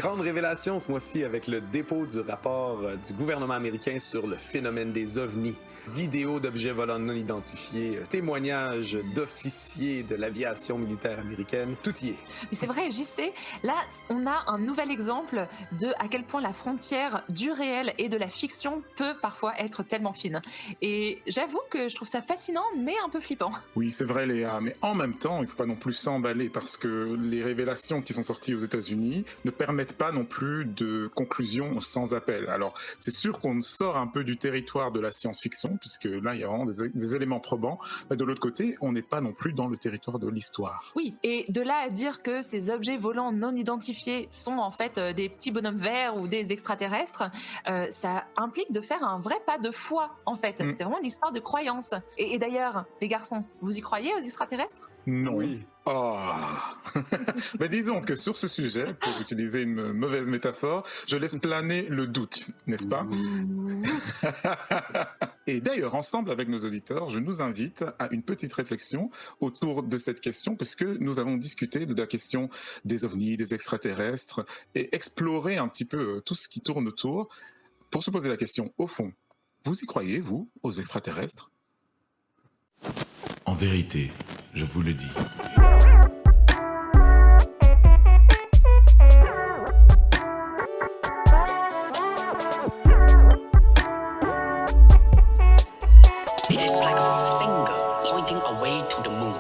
Grande révélation ce mois-ci avec le dépôt du rapport du gouvernement américain sur le phénomène des ovnis. Vidéos d'objets volants non identifiés, témoignages d'officiers de l'aviation militaire américaine, tout y est. Mais c'est vrai, JC, là, on a un nouvel exemple de à quel point la frontière du réel et de la fiction peut parfois être tellement fine. Et j'avoue que je trouve ça fascinant, mais un peu flippant. Oui, c'est vrai, Léa, mais en même temps, il ne faut pas non plus s'emballer parce que les révélations qui sont sorties aux États-Unis ne permettent pas non plus de conclusion sans appel. Alors, c'est sûr qu'on sort un peu du territoire de la science-fiction, puisque là, il y a vraiment des éléments probants, mais de l'autre côté, on n'est pas non plus dans le territoire de l'histoire. Oui, et de là à dire que ces objets volants non identifiés sont en fait des petits bonhommes verts ou des extraterrestres, ça implique de faire un vrai pas de foi, en fait. C'est vraiment une histoire de croyance. Et d'ailleurs, les garçons, vous y croyez aux extraterrestres ? Non. Oui. Oh. Mais disons que sur ce sujet, pour utiliser une mauvaise métaphore, je laisse planer le doute, n'est-ce pas ? Et d'ailleurs, ensemble avec nos auditeurs, je nous invite à une petite réflexion autour de cette question, puisque nous avons discuté de la question des ovnis, des extraterrestres, et exploré un petit peu tout ce qui tourne autour, pour se poser la question, au fond, vous y croyez, vous, aux extraterrestres ? En vérité, je vous le dis. It is like a finger pointing away to the moon.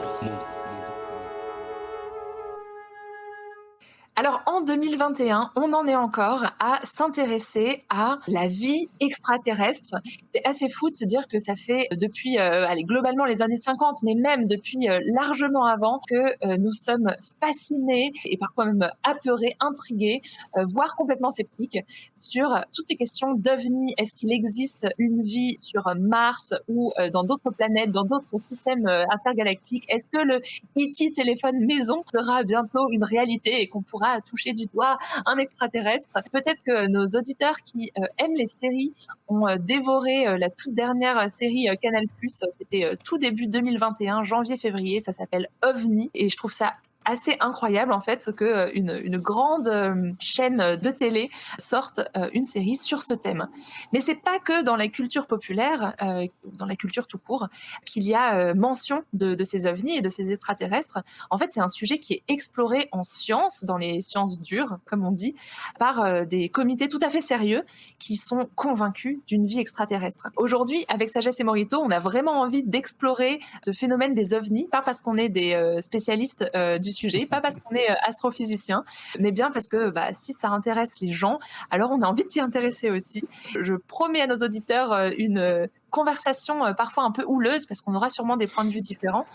Alors en 2021, on en est encore à s'intéresser à la vie extraterrestre. C'est assez fou de se dire que ça fait depuis globalement les années 50, mais même depuis largement avant, que nous sommes fascinés et parfois même apeurés, intrigués, voire complètement sceptiques sur toutes ces questions d'ovnis. Est-ce qu'il existe une vie sur Mars ou dans d'autres planètes, dans d'autres systèmes intergalactiques? Est-ce que le E.T. téléphone maison sera bientôt une réalité et qu'on pourra toucher du doigt un extraterrestre? Peut-être que nos auditeurs qui aiment les séries ont dévoré la toute dernière série Canal+. C'était tout début 2021, janvier-février. Ça s'appelle OVNI et je trouve ça assez incroyable en fait que une grande chaîne de télé sorte une série sur ce thème. Mais c'est pas que dans la culture populaire, dans la culture tout court, qu'il y a mention de ces ovnis et de ces extraterrestres. En fait, c'est un sujet qui est exploré en sciences, dans les sciences dures, comme on dit, par des comités tout à fait sérieux qui sont convaincus d'une vie extraterrestre. Aujourd'hui, avec Sagesse et Morito, on a vraiment envie d'explorer ce phénomène des ovnis, pas parce qu'on est des spécialistes du sujet, pas parce qu'on est astrophysicien, mais bien parce que si ça intéresse les gens, alors on a envie de s'y intéresser aussi. Je promets à nos auditeurs une conversation parfois un peu houleuse, parce qu'on aura sûrement des points de vue différents,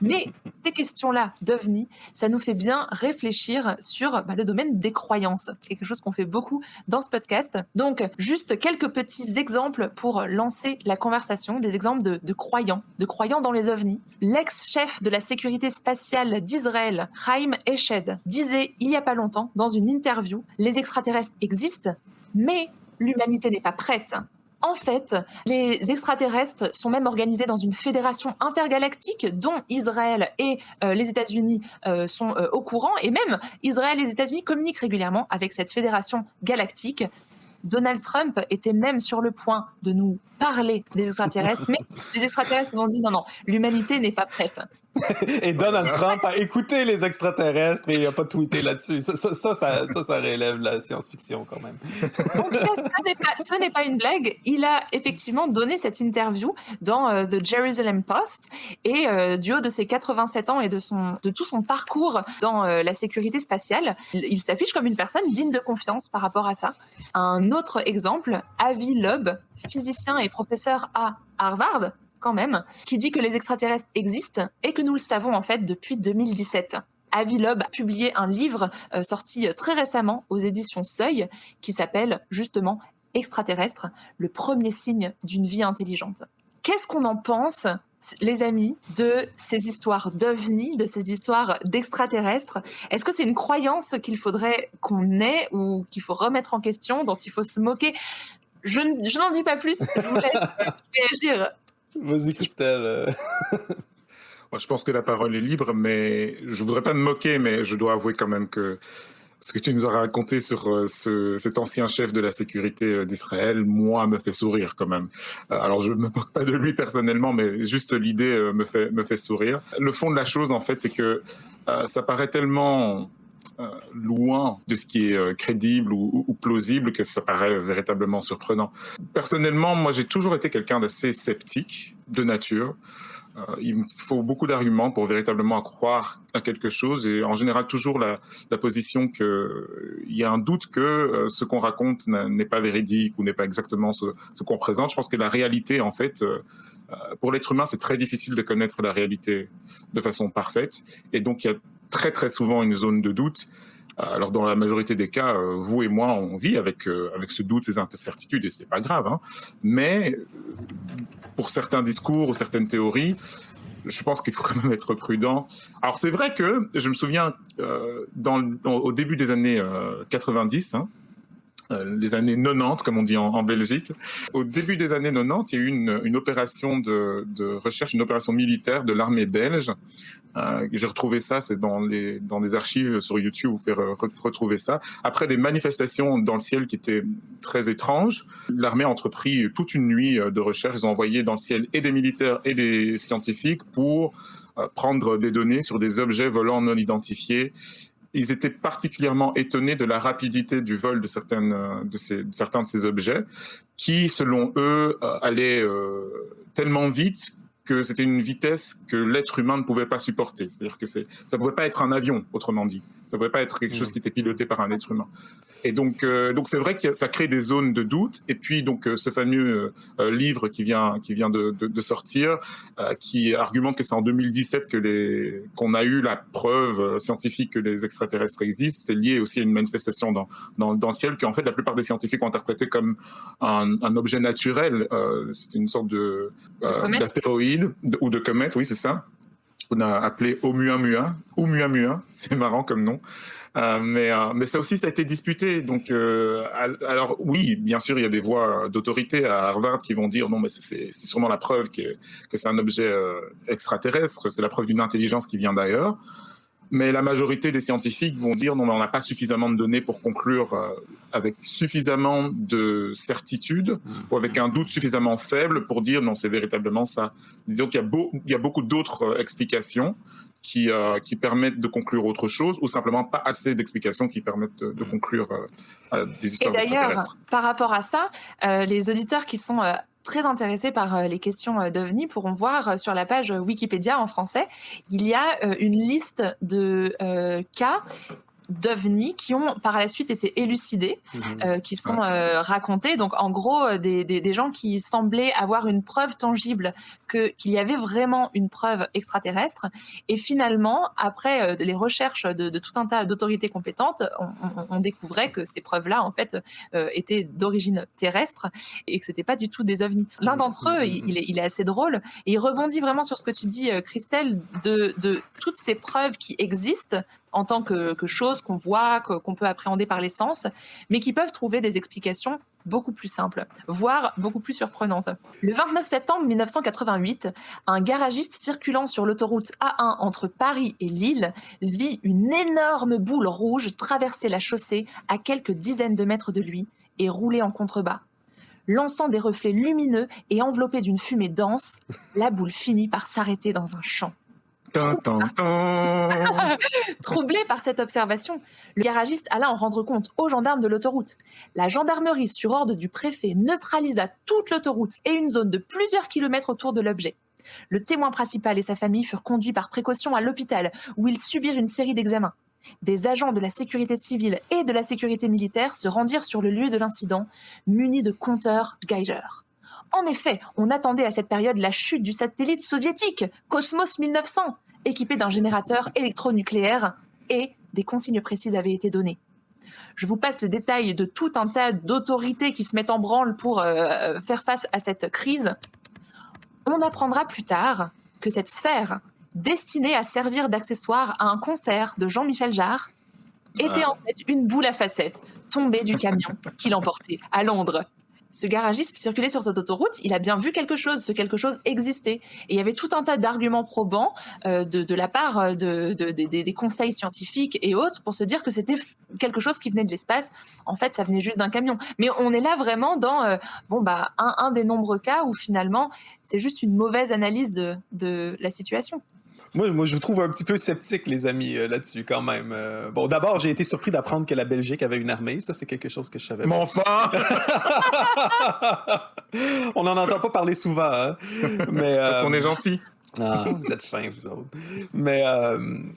mais ces questions-là d'OVNI, ça nous fait bien réfléchir sur le domaine des croyances, quelque chose qu'on fait beaucoup dans ce podcast. Donc, juste quelques petits exemples pour lancer la conversation, des exemples de croyants dans les OVNI. L'ex-chef de la sécurité spatiale d'Israël, Chaim Eshed, disait il y a pas longtemps, dans une interview, les extraterrestres existent, mais l'humanité n'est pas prête. En fait, les extraterrestres sont même organisés dans une fédération intergalactique dont Israël et les États-Unis sont au courant, et même Israël et les États-Unis communiquent régulièrement avec cette fédération galactique. Donald Trump était même sur le point de nous parler des extraterrestres, mais les extraterrestres nous ont dit non, l'humanité n'est pas prête. Et Donald Trump a écouté les extraterrestres et il n'a pas tweeté là-dessus. Ça relève la science-fiction quand même. En tout cas, ce n'est pas une blague. Il a effectivement donné cette interview dans The Jerusalem Post et du haut de ses 87 ans et de tout son parcours dans la sécurité spatiale, il s'affiche comme une personne digne de confiance par rapport à ça. Un autre exemple, Avi Loeb, physicien et professeur à Harvard, quand même, qui dit que les extraterrestres existent et que nous le savons en fait depuis 2017. Avi Loeb a publié un livre sorti très récemment aux éditions Seuil qui s'appelle justement Extraterrestres, le premier signe d'une vie intelligente. Qu'est-ce qu'on en pense, les amis, de ces histoires d'ovnis, de ces histoires d'extraterrestres? Est-ce que c'est une croyance qu'il faudrait qu'on ait ou qu'il faut remettre en question, dont il faut se moquer? Je n'en dis pas plus, je vous laisse réagir. Vas-y, Christelle. Moi, je pense que la parole est libre, mais je voudrais pas me moquer, mais je dois avouer quand même que Ce que tu nous as raconté sur cet ancien chef de la sécurité d'Israël, moi, me fait sourire quand même. Alors, je me moque pas de lui personnellement, mais juste l'idée me fait sourire. Le fond de la chose, en fait, c'est que ça paraît tellement loin de ce qui est crédible ou plausible que ça paraît véritablement surprenant. Personnellement, moi, j'ai toujours été quelqu'un d'assez sceptique de nature. Il me faut beaucoup d'arguments pour véritablement croire à quelque chose et en général toujours la position qu'il y a un doute que ce qu'on raconte n'est pas véridique ou n'est pas exactement ce qu'on présente. Je pense que la réalité, en fait, pour l'être humain, c'est très difficile de connaître la réalité de façon parfaite et donc il y a très très souvent une zone de doute. Alors dans la majorité des cas, vous et moi, on vit avec ce doute, ces incertitudes et c'est pas grave, hein. Mais pour certains discours ou certaines théories, je pense qu'il faut quand même être prudent. Alors c'est vrai que je me souviens au début des années 90, hein, les années 90, comme on dit en Belgique. Au début des années 90, il y a eu une opération de recherche, une opération militaire de l'armée belge. J'ai retrouvé ça, c'est dans les archives sur YouTube, vous pouvez retrouver ça. Après des manifestations dans le ciel qui étaient très étranges, l'armée a entrepris toute une nuit de recherche. Ils ont envoyé dans le ciel et des militaires et des scientifiques pour prendre des données sur des objets volants non identifiés. Ils étaient particulièrement étonnés de la rapidité du vol de certains de ces objets qui, selon eux, allaient tellement vite que c'était une vitesse que l'être humain ne pouvait pas supporter. C'est-à-dire que ça ne pouvait pas être un avion, autrement dit. Ça ne pouvait pas être quelque chose qui était piloté par un être humain. Et donc c'est vrai que ça crée des zones de doute. Et puis, donc, ce fameux livre qui vient de sortir, qui argumente que c'est en 2017 qu'on a eu la preuve scientifique que les extraterrestres existent. C'est lié aussi à une manifestation dans le ciel qu'en fait, la plupart des scientifiques ont interprété comme un objet naturel. C'était une sorte d'astéroïde ou de comète, oui, c'est ça. On a appelé Oumuamua, c'est marrant comme nom. Mais ça aussi, ça a été disputé. Donc, alors oui, bien sûr, il y a des voix d'autorité à Harvard qui vont dire non, mais c'est sûrement la preuve que c'est un objet extraterrestre, c'est la preuve d'une intelligence qui vient d'ailleurs. Mais la majorité des scientifiques vont dire non, mais on n'a pas suffisamment de données pour conclure avec suffisamment de certitude ou avec un doute suffisamment faible pour dire non, c'est véritablement ça. Disons qu'il y a beaucoup d'autres explications qui permettent de conclure autre chose ou simplement pas assez d'explications qui permettent de conclure des histoires extraterrestres. Et d'ailleurs, par rapport à ça, les auditeurs qui sont très intéressés par les questions d'OVNI pourront voir sur la page Wikipédia en français, il y a une liste de cas d'OVNI qui ont par la suite été élucidés, qui sont racontés. Donc en gros, des gens qui semblaient avoir une preuve tangible qu'il y avait vraiment une preuve extraterrestre. Et finalement, après les recherches de tout un tas d'autorités compétentes, on découvrait que ces preuves-là, en fait, étaient d'origine terrestre et que c'était pas du tout des ovnis. L'un d'entre eux, il est assez drôle et il rebondit vraiment sur ce que tu dis, Christelle, de toutes ces preuves qui existent en tant que choses qu'on voit, qu'on peut appréhender par les sens, mais qui peuvent trouver des explications beaucoup plus simples, voire beaucoup plus surprenantes. Le 29 septembre 1988, un garagiste circulant sur l'autoroute A1 entre Paris et Lille vit une énorme boule rouge traverser la chaussée à quelques dizaines de mètres de lui et rouler en contrebas. Lançant des reflets lumineux et enveloppée d'une fumée dense, la boule finit par s'arrêter dans un champ. Troublé par cette observation, le garagiste alla en rendre compte aux gendarmes de l'autoroute. La gendarmerie, sur ordre du préfet, neutralisa toute l'autoroute et une zone de plusieurs kilomètres autour de l'objet. Le témoin principal et sa famille furent conduits par précaution à l'hôpital, où ils subirent une série d'examens. Des agents de la sécurité civile et de la sécurité militaire se rendirent sur le lieu de l'incident, munis de compteurs Geiger. En effet, on attendait à cette période la chute du satellite soviétique Cosmos 1900, équipé d'un générateur électronucléaire, et des consignes précises avaient été données. Je vous passe le détail de tout un tas d'autorités qui se mettent en branle pour faire face à cette crise. On apprendra plus tard que cette sphère, destinée à servir d'accessoire à un concert de Jean-Michel Jarre, était en fait une boule à facettes tombée du camion qui l'emportait à Londres. ce garagiste qui circulait sur cette autoroute, il a bien vu quelque chose, ce quelque chose existait. Et il y avait tout un tas d'arguments probants de la part des conseils scientifiques et autres pour se dire que c'était quelque chose qui venait de l'espace. En fait, ça venait juste d'un camion. Mais on est là vraiment dans un des nombreux cas où finalement, c'est juste une mauvaise analyse de la situation. Moi, je vous trouve un petit peu sceptique, les amis, là-dessus, quand même. Bon, d'abord, j'ai été surpris d'apprendre que la Belgique avait une armée. Ça, c'est quelque chose que je savais pas. Mais enfin! On n'en entend pas parler souvent, hein? Mais, Parce qu'on est gentil. Ah, vous êtes fins, vous autres. Mais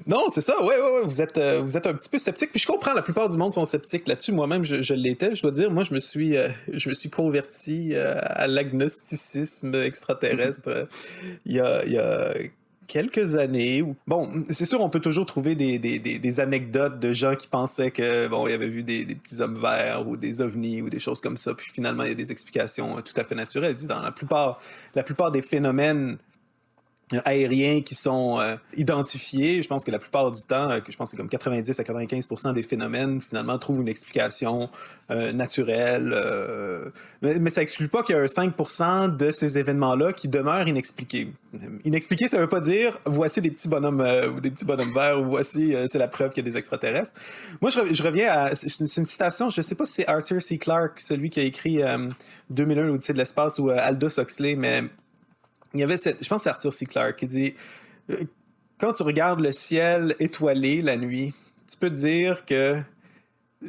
non, c'est ça, ouais, vous êtes un petit peu sceptique. Puis je comprends, la plupart du monde sont sceptiques là-dessus. Moi-même, je l'étais. Je dois dire, moi, je me suis converti à l'agnosticisme extraterrestre il y a quelques années. Bon, c'est sûr, on peut toujours trouver des anecdotes de gens qui pensaient que, bon, ils avaient vu des petits hommes verts ou des ovnis ou des choses comme ça. Puis finalement, il y a des explications tout à fait naturelles. Dans la plupart des phénomènes aériens qui sont identifiés, je pense que la plupart du temps, je pense que c'est comme 90 à 95% des phénomènes, finalement, trouvent une explication naturelle. Mais ça exclut pas qu'il y a un 5% de ces événements-là qui demeurent inexpliqués. Inexpliqués, ça veut pas dire voici des petits bonhommes verts ou voici c'est la preuve qu'il y a des extraterrestres. Moi, je reviens à... C'est une citation, je sais pas si c'est Arthur C. Clarke, celui qui a écrit 2001, l'Odyssée de l'espace, ou Aldous Huxley, mais il y avait je pense que c'est Arthur C. Clarke qui dit quand tu regardes le ciel étoilé la nuit, tu peux te dire que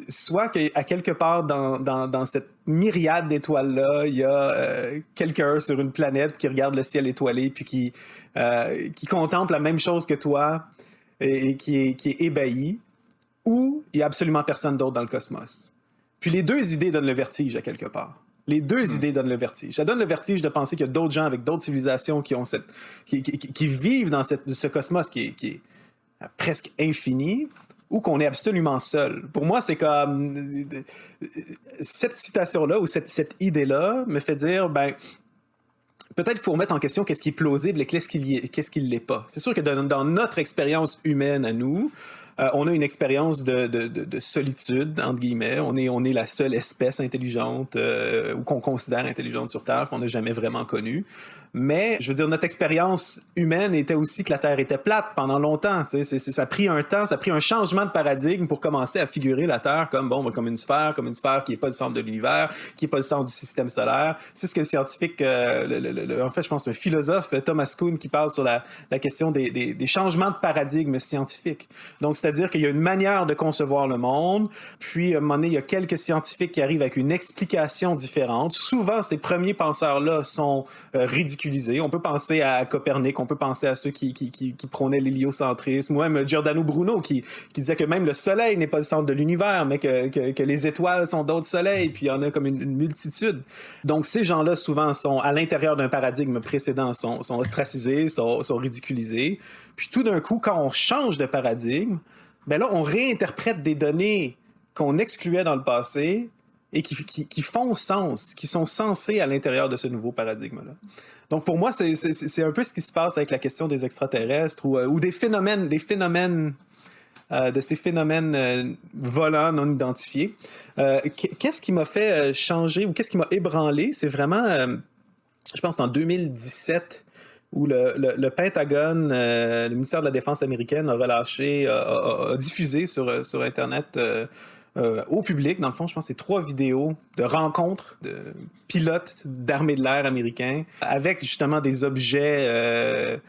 soit qu'à quelque part dans cette myriade d'étoiles-là, il y a quelqu'un sur une planète qui regarde le ciel étoilé puis qui contemple la même chose que toi et qui est ébahi, ou il n'y a absolument personne d'autre dans le cosmos. Puis les deux idées donnent le vertige à quelque part. Les deux idées donnent le vertige. Ça donne le vertige de penser qu'il y a d'autres gens avec d'autres civilisations qui vivent dans ce cosmos qui est presque infini, ou qu'on est absolument seul. Pour moi, c'est comme... Cette citation-là, ou cette idée-là, me fait dire, peut-être qu'il faut remettre en question qu'est-ce qui est plausible et qu'est-ce qui ne l'est pas. C'est sûr que dans notre expérience humaine à nous, on a une expérience de solitude, entre guillemets. On est la seule espèce intelligente ou qu'on considère intelligente sur Terre qu'on n'a jamais vraiment connue. Mais, je veux dire, notre expérience humaine était aussi que la Terre était plate pendant longtemps. Ça a pris un temps, ça a pris un changement de paradigme pour commencer à figurer la Terre comme une sphère qui n'est pas le centre de l'univers, qui n'est pas le centre du système solaire. C'est ce que le scientifique, en fait, je pense, le philosophe Thomas Kuhn qui parle sur la question des changements de paradigme scientifiques. Donc, c'est-à-dire qu'il y a une manière de concevoir le monde, puis à un moment donné, il y a quelques scientifiques qui arrivent avec une explication différente. Souvent, ces premiers penseurs-là sont ridiculisés. On peut penser à Copernic, on peut penser à ceux qui prônaient l'héliocentrisme, ou même Giordano Bruno qui disait que même le Soleil n'est pas le centre de l'univers, mais que les étoiles sont d'autres soleils, puis il y en a comme une multitude. Donc ces gens-là, souvent, sont à l'intérieur d'un paradigme précédent, sont ostracisés, sont ridiculisés. Puis tout d'un coup, quand on change de paradigme, là, on réinterprète des données qu'on excluait dans le passé et qui font sens, qui sont sensés à l'intérieur de ce nouveau paradigme-là. Donc pour moi, c'est un peu ce qui se passe avec la question des extraterrestres ou des phénomènes de ces phénomènes volants non identifiés. Qu'est-ce qui m'a fait changer ou qu'est-ce qui m'a ébranlé? C'est vraiment, je pense, en 2017, où le Pentagone, le ministère de la Défense américaine, a diffusé sur Internet au public, dans le fond, je pense que c'est 3 vidéos de rencontres de pilotes d'armée de l'air américains avec justement des objets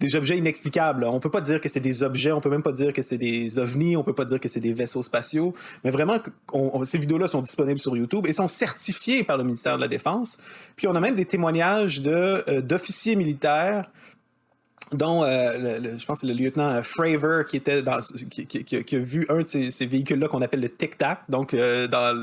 inexplicables. On peut pas dire que c'est des objets, on peut même pas dire que c'est des ovnis, on peut pas dire que c'est des vaisseaux spatiaux, mais vraiment, ces vidéos-là sont disponibles sur YouTube et sont certifiées par le ministère de la Défense. Puis on a même des témoignages d'officiers militaires, dont je pense que c'est le lieutenant Fravor qui a vu un de ces véhicules-là qu'on appelle le Tic Tac, donc dans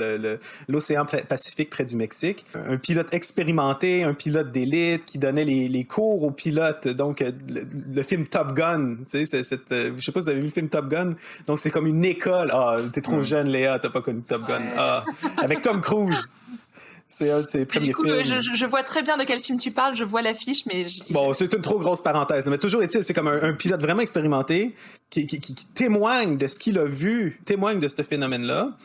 l'océan Pacifique près du Mexique. Un pilote expérimenté, un pilote d'élite qui donnait les cours aux pilotes. Donc le film Top Gun, tu sais, je sais pas si vous avez vu le film Top Gun. Donc c'est comme une école. Ah, t'es trop jeune, Léa, t'as pas connu Top Gun. Ah, avec Tom Cruise. C'est un de ses premiers films. Je vois très bien de quel film tu parles, je vois l'affiche, mais... Bon, c'est une trop grosse parenthèse. Mais toujours est-il, c'est comme un pilote vraiment expérimenté qui témoigne de ce qu'il a vu, témoigne de ce phénomène-là.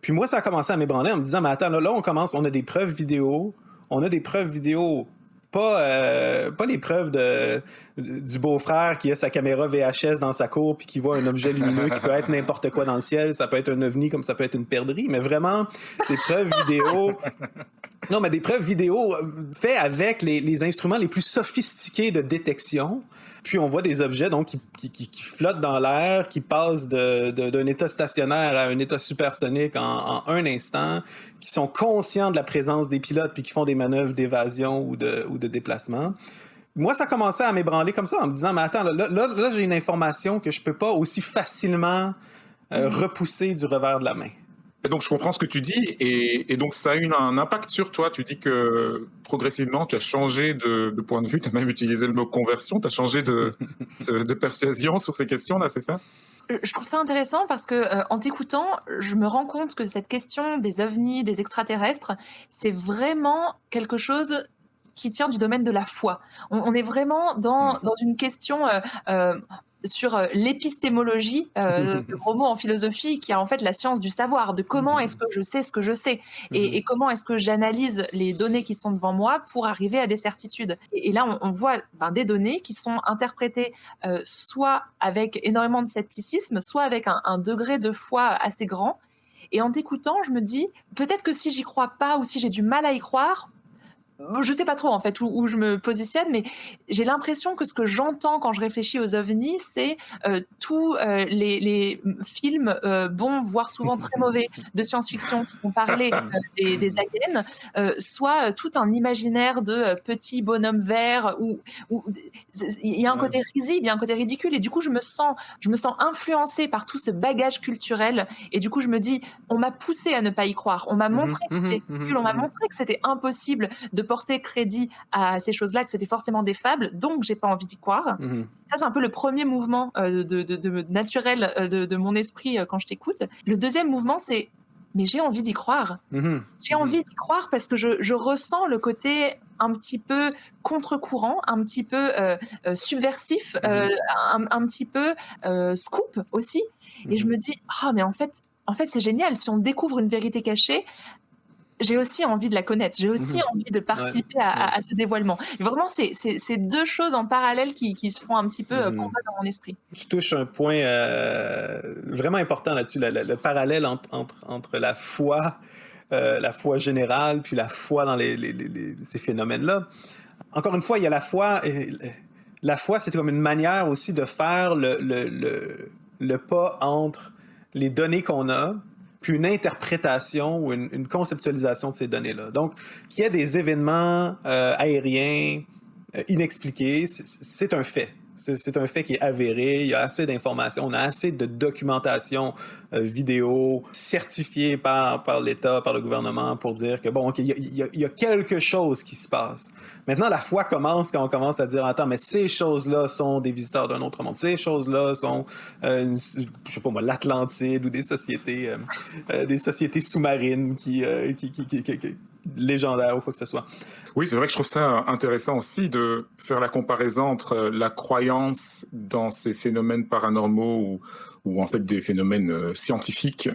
Puis moi, ça a commencé à m'ébranler en me disant, mais attends, là on a des preuves vidéo, pas les preuves du beau-frère qui a sa caméra VHS dans sa cour puis qui voit un objet lumineux qui peut être n'importe quoi dans le ciel, ça peut être un ovni comme ça peut être une perdrix, mais vraiment des preuves vidéo. Non, mais des preuves vidéo faites avec les instruments les plus sophistiqués de détection. Puis on voit des objets donc qui flottent dans l'air, qui passent d'un état stationnaire à un état supersonique en un instant, qui sont conscients de la présence des pilotes puis qui font des manœuvres d'évasion ou de déplacement. Moi, ça commençait à m'ébranler comme ça en me disant, mais attends, là j'ai une information que je peux pas aussi facilement repousser du revers de la main. Et donc, je comprends ce que tu dis, et donc ça a eu un impact sur toi. Tu dis que progressivement, tu as changé de point de vue, tu as même utilisé le mot conversion, tu as changé de persuasion sur ces questions-là, c'est ça? Je trouve ça intéressant parce que en t'écoutant, je me rends compte que cette question des ovnis, des extraterrestres, c'est vraiment quelque chose qui tient du domaine de la foi. On est vraiment dans une question sur l'épistémologie, ce gros mot en philosophie qui est en fait la science du savoir, de comment est-ce que je sais ce que je sais et comment est-ce que j'analyse les données qui sont devant moi pour arriver à des certitudes. Et là, on voit des données qui sont interprétées soit avec énormément de scepticisme, soit avec un degré de foi assez grand. Et en t'écoutant, je me dis, peut-être que si j'y crois pas ou si j'ai du mal à y croire, je sais pas trop en fait où je me positionne, mais j'ai l'impression que ce que j'entends quand je réfléchis aux ovnis, c'est tous les films bons, voire souvent très mauvais, de science-fiction qui vont parler des aliens, soit tout un imaginaire de petits bonhommes verts où il y a un côté risible, il y a un côté ridicule, et du coup je me sens influencée par tout ce bagage culturel, et du coup je me dis, on m'a poussé à ne pas y croire, on m'a montré que c'était ridicule, on m'a montré que c'était impossible de porter crédit à ces choses-là, que c'était forcément des fables, donc j'ai pas envie d'y croire. Ça, c'est un peu le premier mouvement naturel de mon esprit quand je t'écoute. Le deuxième mouvement, c'est mais j'ai envie d'y croire. J'ai envie d'y croire parce que je ressens le côté un petit peu contre-courant, un petit peu subversif, un petit peu scoop aussi. Et je me dis, mais en fait, c'est génial. Si on découvre une vérité cachée, j'ai aussi envie de la connaître, j'ai aussi envie de participer à ce dévoilement. Et vraiment, c'est deux choses en parallèle qui se font un petit peu combat dans mon esprit. Tu touches un point vraiment important là-dessus, le parallèle entre la foi générale puis la foi dans ces phénomènes-là. Encore une fois, il y a la foi. La foi, c'est comme une manière aussi de faire le pas entre les données qu'on a puis une interprétation ou une conceptualisation de ces données-là. Donc, qu'il y ait des événements aériens inexpliqués, c'est un fait. C'est un fait qui est avéré. Il y a assez d'informations, on a assez de documentation vidéo certifiée par l'État, par le gouvernement pour dire que, bon, OK, il y a quelque chose qui se passe. Maintenant, la foi commence quand on commence à dire, attends, mais ces choses-là sont des visiteurs d'un autre monde. Ces choses-là sont, je sais pas moi, l'Atlantide ou des sociétés sous-marines qui légendaires ou quoi que ce soit. Oui, c'est vrai que je trouve ça intéressant aussi de faire la comparaison entre la croyance dans ces phénomènes paranormaux ou en fait des phénomènes scientifiques,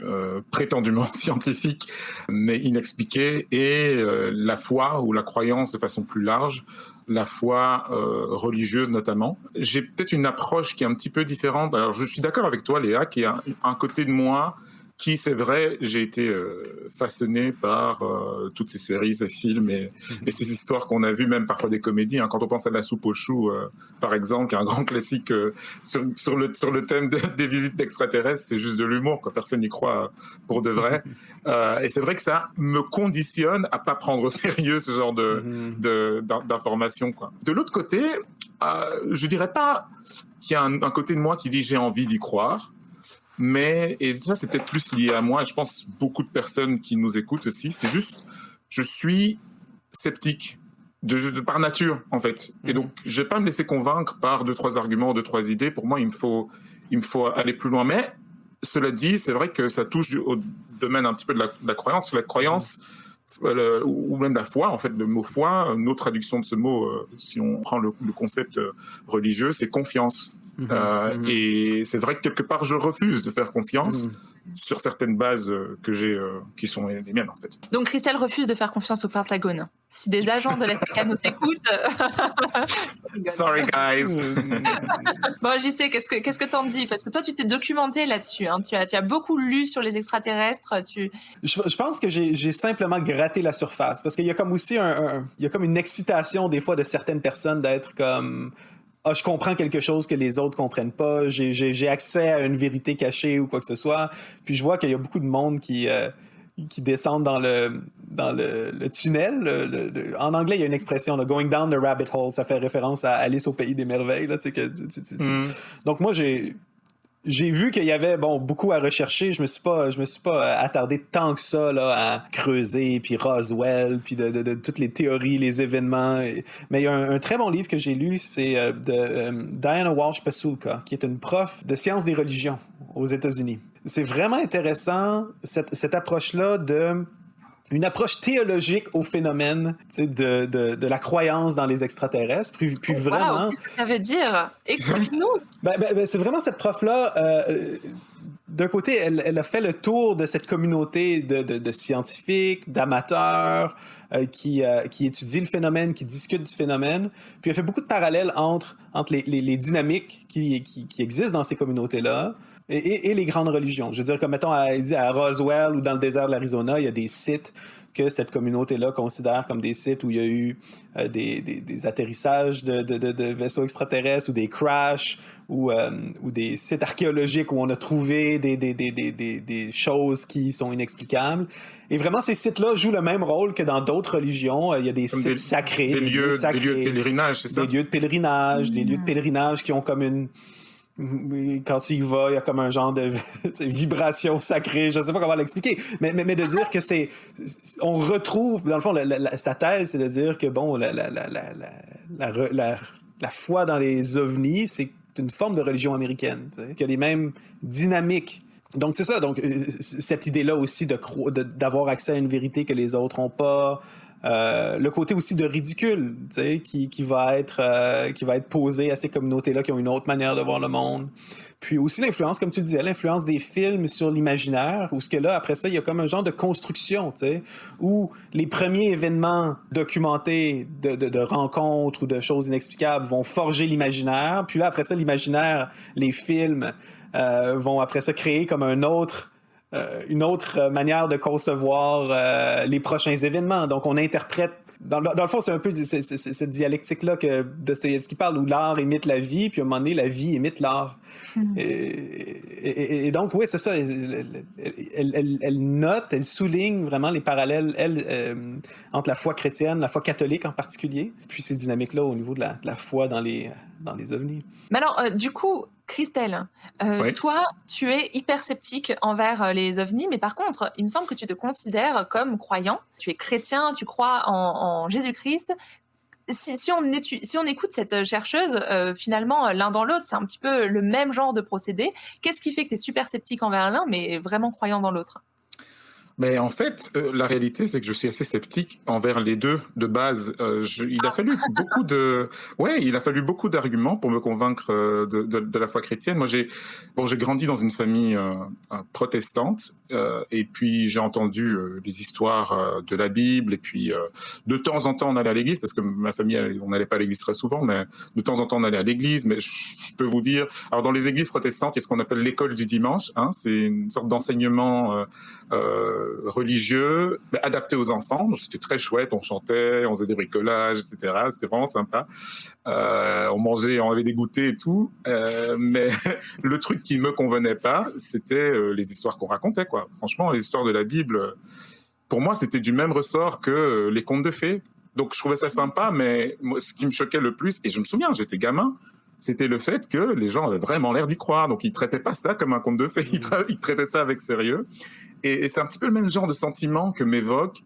prétendument scientifiques, mais inexpliqués, et la foi ou la croyance de façon plus large, la foi religieuse notamment. J'ai peut-être une approche qui est un petit peu différente. Alors, je suis d'accord avec toi, Léa, qu'il y a un côté de moi qui, c'est vrai, j'ai été façonné par toutes ces séries, ces films et ces histoires qu'on a vues, même parfois des comédies. Quand on pense à La soupe aux choux, par exemple, qui est un grand classique sur le thème des visites d'extraterrestres, c'est juste de l'humour, quoi. Personne n'y croit pour de vrai. Et c'est vrai que ça me conditionne à pas prendre au sérieux ce genre d'informations, quoi. De l'autre côté, je dirais pas qu'il y a un côté de moi qui dit j'ai envie d'y croire. Mais, et ça c'est peut-être plus lié à moi, et je pense beaucoup de personnes qui nous écoutent aussi, c'est juste, je suis sceptique par nature en fait. Et donc je vais pas me laisser convaincre par 2-3 arguments, 2-3 idées. Pour moi il me faut aller plus loin. Mais cela dit, c'est vrai que ça touche au domaine un petit peu de la croyance. La croyance ou même la foi, en fait, le mot foi, une autre traduction de ce mot, si on prend le concept religieux, c'est confiance. Et c'est vrai que quelque part je refuse de faire confiance sur certaines bases que j'ai, qui sont les miennes en fait. Donc Christelle refuse de faire confiance au Pentagone. Si des agents de la CIA nous écoutent... Sorry guys. Bon, JC, qu'est-ce que t'en dis? Parce que toi, tu t'es documenté là-dessus. Hein. Tu as beaucoup lu sur les extraterrestres. Je pense que j'ai simplement gratté la surface. Parce qu'il y a comme aussi il y a comme une excitation des fois de certaines personnes d'être comme... Ah, je comprends quelque chose que les autres comprennent pas, j'ai accès à une vérité cachée ou quoi que ce soit. Puis je vois qu'il y a beaucoup de monde qui descendent dans le tunnel. En anglais, il y a une expression, là, going down the rabbit hole. Ça fait référence à Alice au pays des merveilles. Là, Donc moi, j'ai vu qu'il y avait beaucoup à rechercher. Je me suis pas attardé tant que ça là, à creuser, puis Roswell, puis de toutes les théories, les événements. Mais il y a un très bon livre que j'ai lu, c'est de Diana Walsh Pasulka, qui est une prof de sciences des religions aux États-Unis. C'est vraiment intéressant, cette approche-là une approche théologique au phénomène de la croyance dans les extraterrestres. Puis vraiment... Wow, qu'est-ce que ça veut dire? Explique-nous! C'est vraiment cette prof-là... d'un côté, elle a fait le tour de cette communauté de scientifiques, d'amateurs, qui étudient le phénomène, qui discutent du phénomène. Puis elle fait beaucoup de parallèles entre les dynamiques qui existent dans ces communautés-là et les grandes religions. Je veux dire, comme mettons, elle dit à Roswell ou dans le désert de l'Arizona, il y a des sites que cette communauté-là considère comme des sites où il y a eu des atterrissages de vaisseaux extraterrestres ou des crashs ou des sites archéologiques où on a trouvé des choses qui sont inexplicables. Et vraiment, ces sites-là jouent le même rôle que dans d'autres religions. Il y a des sites sacrés, des lieux sacrés. Des lieux de pèlerinage, c'est ça? Des lieux de pèlerinage, des lieux de pèlerinage qui ont comme une... Quand tu y vas, il y a comme un genre de vibration sacrée, je sais pas comment l'expliquer, mais de dire que on retrouve, dans le fond, sa thèse, c'est de dire que la foi dans les ovnis, c'est une forme de religion américaine, qui a les mêmes dynamiques. Donc c'est ça, donc cette idée-là aussi d'avoir accès à une vérité que les autres n'ont pas. Le côté aussi de ridicule, tu sais, qui va être posé à ces communautés-là qui ont une autre manière de voir le monde. Puis aussi l'influence, comme tu disais, l'influence des films sur l'imaginaire, où ce que là, après ça, il y a comme un genre de construction, tu sais, où les premiers événements documentés de rencontres ou de choses inexplicables vont forger l'imaginaire. Puis là, après ça, l'imaginaire, les films vont après ça créer comme une autre manière de concevoir les prochains événements. Donc, on interprète... Dans le fond, c'est un peu cette dialectique-là que Dostoïevski parle, où l'art imite la vie, puis à un moment donné, la vie imite l'art. Et donc, oui, c'est ça. Elle note, elle souligne vraiment les parallèles, entre la foi chrétienne, la foi catholique en particulier, puis ces dynamiques-là au niveau de la foi dans les ovnis. Mais alors, du coup... Christelle, oui. Toi, tu es hyper sceptique envers les ovnis, mais par contre, il me semble que tu te considères comme croyant. Tu es chrétien, tu crois en Jésus-Christ. Si on écoute cette chercheuse, finalement, l'un dans l'autre, c'est un petit peu le même genre de procédé. Qu'est-ce qui fait que tu es super sceptique envers l'un, mais vraiment croyant dans l'autre? Mais en fait, la réalité, c'est que je suis assez sceptique envers les deux de base. Il a fallu beaucoup d'arguments pour me convaincre de la foi chrétienne. Moi, j'ai grandi dans une famille protestante, et puis j'ai entendu les histoires de la Bible, et puis de temps en temps on allait à l'église, parce que ma famille, on n'allait pas à l'église très souvent, mais de temps en temps on allait à l'église. Mais je peux vous dire, alors dans les églises protestantes, il y a ce qu'on appelle l'école du dimanche, hein, c'est une sorte d'enseignement religieux, mais adapté aux enfants. Donc c'était très chouette, on chantait, on faisait des bricolages, etc. C'était vraiment sympa. On mangeait, on avait des goûters et tout. Mais le truc qui me convenait pas, c'était les histoires qu'on racontait, quoi. Franchement, les histoires de la Bible, pour moi, c'était du même ressort que les contes de fées. Donc je trouvais ça sympa, mais moi, ce qui me choquait le plus, et je me souviens, j'étais gamin, c'était le fait que les gens avaient vraiment l'air d'y croire. Donc ils traitaient pas ça comme un conte de fées, ils traitaient ça avec sérieux. Et c'est un petit peu le même genre de sentiment que m'évoquent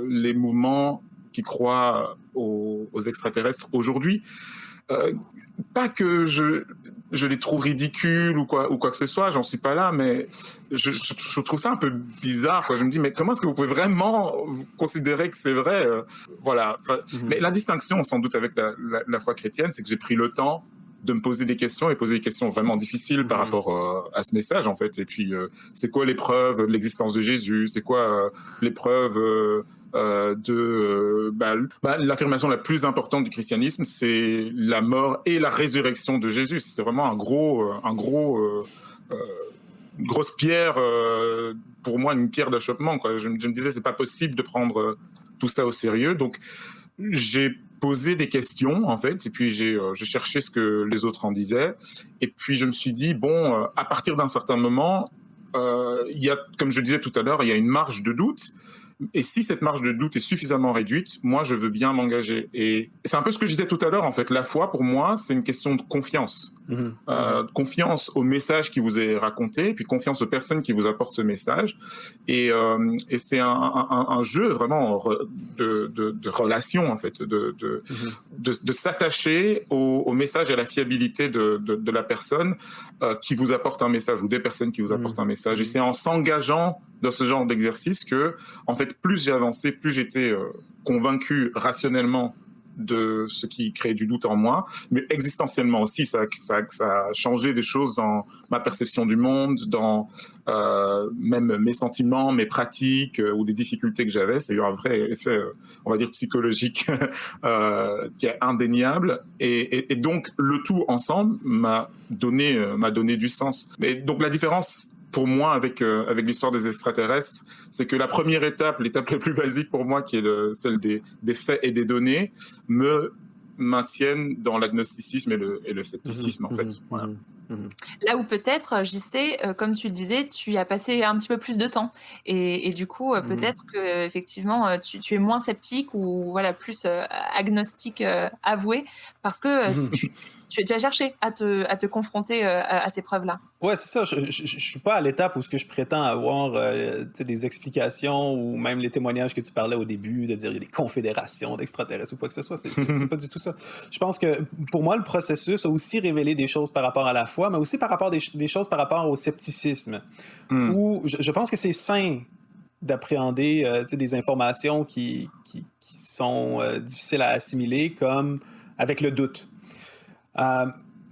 les mouvements qui croient aux extraterrestres aujourd'hui. Pas que je les trouve ridicules ou quoi que ce soit, j'en suis pas là, mais je trouve ça un peu bizarre, quoi. Je me dis, mais comment est-ce que vous pouvez vraiment considérer que c'est vrai, voilà. Mais la distinction, sans doute, avec la foi chrétienne, c'est que j'ai pris le temps de me poser des questions et poser des questions vraiment difficiles par rapport à ce message, en fait. Et puis, c'est quoi les preuves de l'existence de Jésus? C'est quoi les preuves l'affirmation la plus importante du christianisme, c'est la mort et la résurrection de Jésus. C'est vraiment une grosse pierre, pour moi, une pierre d'achoppement, quoi. Je me disais, c'est pas possible de prendre tout ça au sérieux. Donc, j'ai posé des questions, en fait, et puis j'ai cherché ce que les autres en disaient. Et puis, je me suis dit, bon, à partir d'un certain moment, il y a, comme je disais tout à l'heure, il y a une marge de doute. Et si cette marge de doute est suffisamment réduite, moi, je veux bien m'engager. Et c'est un peu ce que je disais tout à l'heure, en fait. La foi, pour moi, c'est une question de confiance. Confiance au message qui vous est raconté, puis confiance aux personnes qui vous apportent ce message. Et c'est un jeu vraiment de relation, en fait, de s'attacher au message et à la fiabilité de la personne qui vous apporte un message, ou des personnes qui vous apportent un message. Et c'est en s'engageant dans ce genre d'exercice que, en fait, plus j'ai avancé, plus j'étais convaincu rationnellement de ce qui crée du doute en moi, mais existentiellement aussi, ça a changé des choses dans ma perception du monde, dans même mes sentiments, mes pratiques ou des difficultés que j'avais. Ça a eu un vrai effet, on va dire, psychologique qui est indéniable. Et donc, le tout ensemble m'a donné du sens. Mais donc, la différence pour moi, avec l'histoire des extraterrestres, c'est que la première étape, l'étape la plus basique pour moi, qui est celle des faits et des données, me maintiennent dans l'agnosticisme et le scepticisme, en fait. Voilà. Là où peut-être, JC, comme tu le disais, tu y as passé un petit peu plus de temps. Et du coup, peut-être que effectivement, tu es moins sceptique ou voilà, plus agnostique avoué, parce que tu as cherché à te confronter à ces preuves-là. Ouais, c'est ça. Je suis pas à l'étape où ce que je prétends avoir des explications ou même les témoignages que tu parlais au début, de dire il y a des confédérations d'extraterrestres ou quoi que ce soit. C'est pas du tout ça. Je pense que pour moi, le processus a aussi révélé des choses par rapport à la foi, mais aussi par rapport des choses par rapport au scepticisme. Où je pense que c'est sain d'appréhender des informations qui sont difficiles à assimiler, comme avec le doute.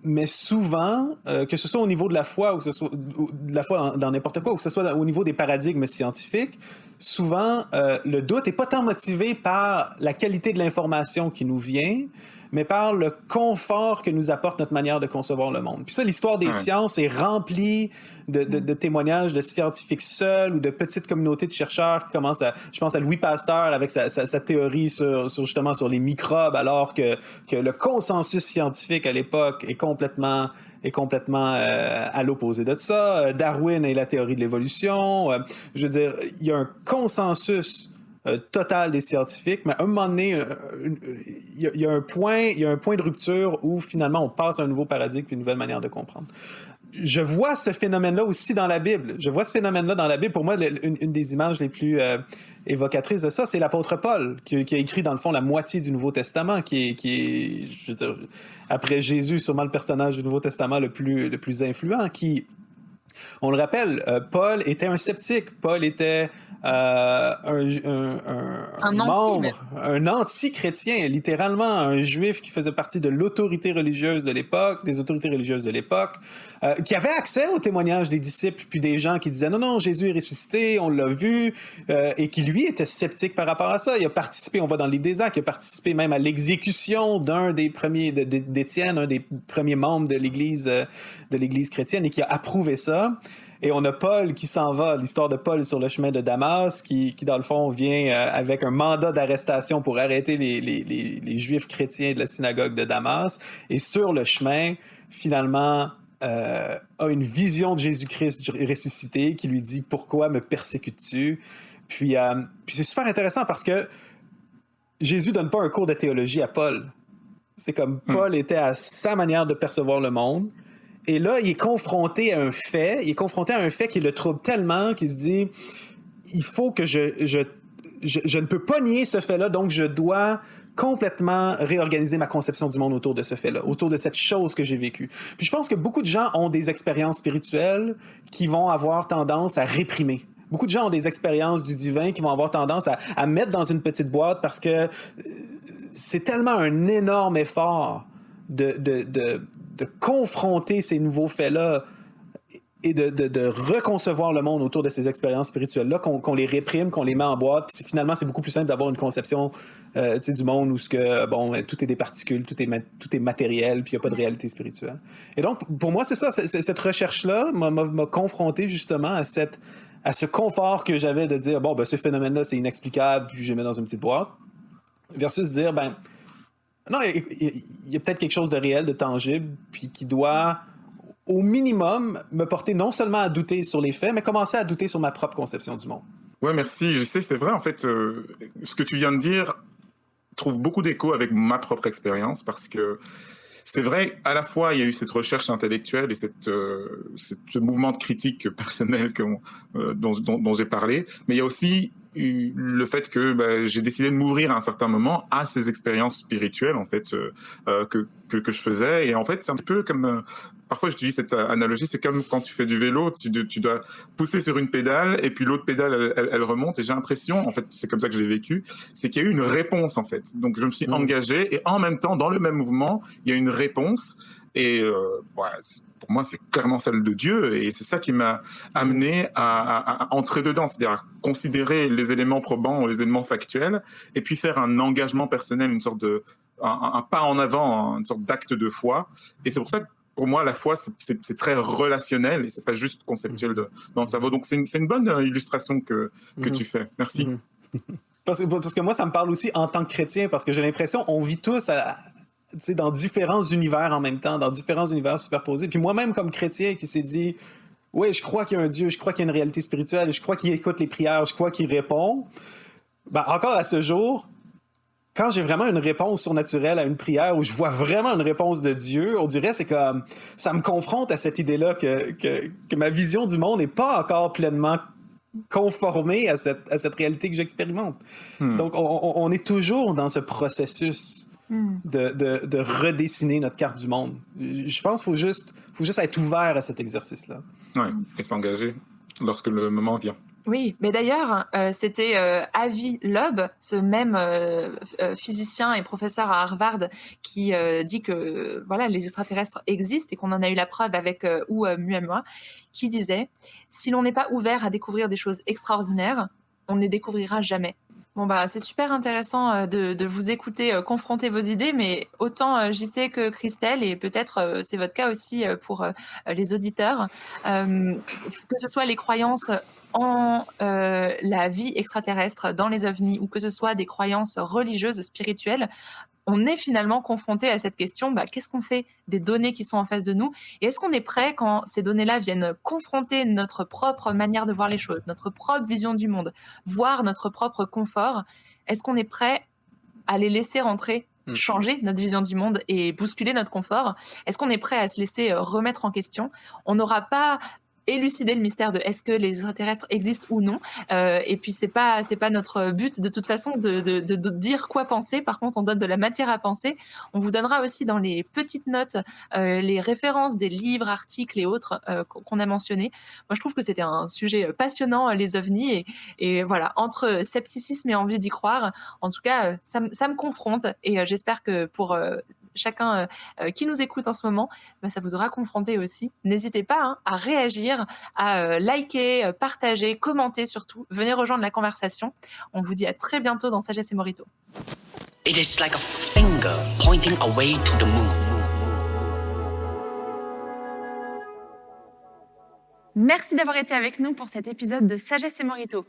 Mais souvent, que ce soit au niveau de la foi ou que ce soit de la foi dans n'importe quoi, ou que ce soit au niveau des paradigmes scientifiques, souvent, le doute n'est pas tant motivé par la qualité de l'information qui nous vient, mais par le confort que nous apporte notre manière de concevoir le monde. Puis ça, l'histoire des sciences est remplie de témoignages de scientifiques seuls ou de petites communautés de chercheurs qui commencent à... Je pense à Louis Pasteur avec sa théorie justement sur les microbes, alors que le consensus scientifique à l'époque est complètement à l'opposé de ça. Darwin et la théorie de l'évolution. Je veux dire, il y a un consensus total des scientifiques, mais à un moment donné, il y a un point de rupture où finalement on passe à un nouveau paradigme puis une nouvelle manière de comprendre. Je vois ce phénomène-là aussi dans la Bible. Pour moi, une des images les plus évocatrices de ça, c'est l'apôtre Paul, qui a écrit, dans le fond, la moitié du Nouveau Testament, qui est, je veux dire, après Jésus, sûrement le personnage du Nouveau Testament le plus influent, qui, on le rappelle, Paul était un sceptique. Paul était un anti-chrétien, littéralement, un juif qui faisait partie de l'autorité religieuse de l'époque, des autorités religieuses de l'époque, qui avait accès aux témoignages des disciples, puis des gens qui disaient non, Jésus est ressuscité, on l'a vu, et qui, lui, était sceptique par rapport à ça. Il a participé, on va dans le livre des Actes, il a participé même à l'exécution d'un des premiers, d'Étienne, un des premiers membres de l'Église chrétienne, et qui a approuvé ça. Et on a Paul qui s'en va, l'histoire de Paul sur le chemin de Damas, qui dans le fond, vient avec un mandat d'arrestation pour arrêter les Juifs chrétiens de la synagogue de Damas. Et sur le chemin, finalement, a une vision de Jésus-Christ ressuscité qui lui dit « Pourquoi me persécutes-tu » Puis c'est super intéressant parce que Jésus donne pas un cours de théologie à Paul. C'est comme Paul était à sa manière de percevoir le monde. Et là, il est confronté à un fait qui le trouble tellement qu'il se dit il faut que je ne peux pas nier ce fait-là, donc je dois complètement réorganiser ma conception du monde autour de ce fait-là, autour de cette chose que j'ai vécue. Puis je pense que beaucoup de gens ont des expériences spirituelles qui vont avoir tendance à réprimer. Beaucoup de gens ont des expériences du divin qui vont avoir tendance à mettre dans une petite boîte parce que c'est tellement un énorme effort de confronter ces nouveaux faits-là et de reconcevoir le monde autour de ces expériences spirituelles-là, qu'on les réprime, qu'on les met en boîte. Puis finalement, c'est beaucoup plus simple d'avoir une conception du monde où tout est des particules, tout est matériel, puis il n'y a pas de réalité spirituelle. Et donc, pour moi, c'est ça. Cette recherche-là m'a confronté justement à ce confort que j'avais de dire, ce phénomène-là, c'est inexplicable, puis je le mets dans une petite boîte, versus dire, non, il y a peut-être quelque chose de réel, de tangible, puis qui doit, au minimum, me porter non seulement à douter sur les faits, mais commencer à douter sur ma propre conception du monde. Ouais, merci. Je sais, c'est vrai, en fait, ce que tu viens de dire trouve beaucoup d'écho avec ma propre expérience, parce que c'est vrai, à la fois, il y a eu cette recherche intellectuelle et ce mouvement de critique personnelle dont j'ai parlé, mais il y a aussi le fait que j'ai décidé de m'ouvrir à un certain moment à ces expériences spirituelles, en fait, que je faisais. Et en fait, c'est un peu comme... parfois, j'utilise cette analogie, c'est comme quand tu fais du vélo, tu dois pousser sur une pédale et puis l'autre pédale, elle remonte. Et j'ai l'impression, en fait, c'est comme ça que je l'ai vécu, c'est qu'il y a eu une réponse, en fait. Donc, je me suis engagé et en même temps, dans le même mouvement, il y a une réponse. Et pour moi, c'est clairement celle de Dieu. Et c'est ça qui m'a amené à entrer dedans, c'est-à-dire à considérer les éléments probants, les éléments factuels, et puis faire un engagement personnel, une sorte un pas en avant, une sorte d'acte de foi. Et c'est pour ça que pour moi, la foi, c'est très relationnel et c'est pas juste conceptuel dans le cerveau. Donc, c'est une bonne illustration que tu fais. Merci. Parce que moi, ça me parle aussi en tant que chrétien, parce que j'ai l'impression qu'on vit tous dans différents univers en même temps, dans différents univers superposés. Puis moi-même, comme chrétien qui s'est dit, oui, je crois qu'il y a un Dieu, je crois qu'il y a une réalité spirituelle, je crois qu'il écoute les prières, je crois qu'il répond. Encore à ce jour, quand j'ai vraiment une réponse surnaturelle à une prière, où je vois vraiment une réponse de Dieu, on dirait c'est comme ça me confronte à cette idée-là que ma vision du monde n'est pas encore pleinement conformée à cette réalité que j'expérimente. Donc, on est toujours dans ce processus de redessiner notre carte du monde. Je pense qu'il faut juste être ouvert à cet exercice-là. Oui, et s'engager lorsque le moment vient. Oui, mais d'ailleurs, c'était Avi Loeb, ce même physicien et professeur à Harvard, qui dit que les extraterrestres existent et qu'on en a eu la preuve avec Oumuamua, qui disait « Si l'on n'est pas ouvert à découvrir des choses extraordinaires, on ne les découvrira jamais ». Bon c'est super intéressant de vous écouter confronter vos idées, mais autant JC que Christelle, et peut-être c'est votre cas aussi pour les auditeurs, que ce soit les croyances en la vie extraterrestre, dans les ovnis, ou que ce soit des croyances religieuses, spirituelles, on est finalement confronté à cette question, qu'est-ce qu'on fait des données qui sont en face de nous, et est-ce qu'on est prêt quand ces données-là viennent confronter notre propre manière de voir les choses, notre propre vision du monde, voire notre propre confort, est-ce qu'on est prêt à les laisser rentrer, changer notre vision du monde et bousculer notre confort? Est-ce qu'on est prêt à se laisser remettre en question? On n'aura pas élucider le mystère de est-ce que les extraterrestres existent ou non, et puis c'est pas notre but de toute façon de dire quoi penser. Par contre, on donne de la matière à penser. On vous donnera aussi dans les petites notes les références des livres, articles et autres qu'on a mentionnés. Moi, je trouve que c'était un sujet passionnant, les ovnis, et voilà, entre scepticisme et envie d'y croire, en tout cas, ça me confronte, et j'espère que pour chacun qui nous écoute en ce moment, ça vous aura confronté aussi. N'hésitez pas à réagir, à liker, partager, commenter surtout. Venez rejoindre la conversation. On vous dit à très bientôt dans Sagesse et Morito. It is like a finger pointing away to the moon. Merci d'avoir été avec nous pour cet épisode de Sagesse et Morito.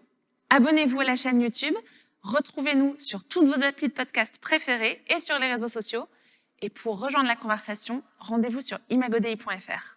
Abonnez-vous à la chaîne YouTube, retrouvez-nous sur toutes vos applis de podcast préférées et sur les réseaux sociaux. Et pour rejoindre la conversation, rendez-vous sur imagodei.fr.